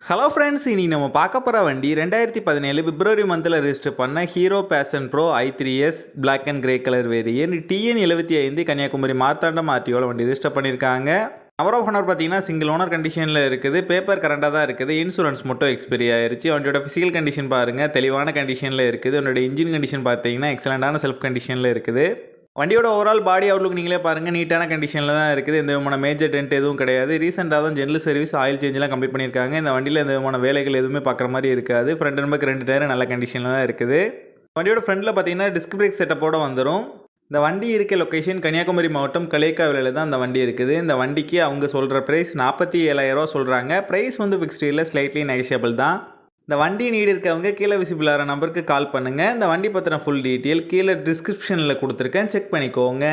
Hello friends, இன்னைக்கு நம்ம பார்க்க போகிற வண்டி 2017 பிப்ரவரி மந்தில் ரெஜிஸ்டர் பண்ண Hero Passion Pro i3s black and grey colour variant TN75 Kanyakumari Marthandam ஆர்டிஓவில் வண்டி ரெஜிஸ்டர் பண்ணியிருக்காங்க. நம்பர் ஆஃப் ஓனர் பார்த்தீங்கன்னா சிங்கிள் ஓனர் கண்டிஷனில் இருக்குது. பேப்பர் கரண்டாக தான் இருக்குது. இன்சூரன்ஸ் மட்டும் எக்ஸ்பைரி ஆயிருச்சு. வண்டியோட ஃபிசிக்கல் கண்டிஷன் பாருங்கள், தெளிவான கண்டிஷனில் இருக்குது. வண்டியோட இன்ஜின் கண்டிஷன் பார்த்தீங்கன்னா எக்ஸலண்டான செல்ஃப் கண்டிஷனில் இருக்குது. வண்டியோட ஓவரால் பாடி அவுட்லுக் நீங்களே பாருங்கள், நீட்டான கண்டிஷனில் தான் இருக்குது. எந்த விதமான மேஜர் டென்ட் எதுவும் கிடையாது. ரீசெண்டாக தான் ஜெனரல் சர்வீஸ் ஆயில் சேஞ்செலாம் கம்ப்ளீட் பண்ணியிருக்காங்க. இந்த வண்டியில் எந்த விதமான வேலைகள் எதுவுமே பார்க்குற மாதிரி இருக்காது. ஃப்ரண்ட் அண்ட் பேக் 2 டயரும் நல்ல கண்டிஷனில் தான் இருக்குது. வண்டியோட ஃப்ரண்ட்டில் பார்த்தீங்கன்னா டிஸ்க் பிரேக் செட்டப்போடு வந்துடும். இந்த வண்டி இருக்க லொக்கேஷன் கன்னியாகுமரி மாவட்டம் களியக்காவிலையில் தான் இந்த வண்டி இருக்குது. இந்த வண்டிக்கு அவங்க சொல்கிற ப்ரைஸ் 47,000 சொல்கிறாங்க. ப்ரைஸ் வந்து ஃபிக்ஸ்டு இல்லை, ஸ்லைட்லி நெகஷியபிள் தான். இந்த வண்டி நீடு இருக்கவங்க கீழே விசிபிள் ஆகிற நம்பருக்கு கால் பண்ணுங்கள். இந்த வண்டி பற்றின ஃபுல் டீட்டெயில் கீழே டிஸ்கிரிப்ஷனில் கொடுத்துருக்கேன், செக் பண்ணிக்கோங்க.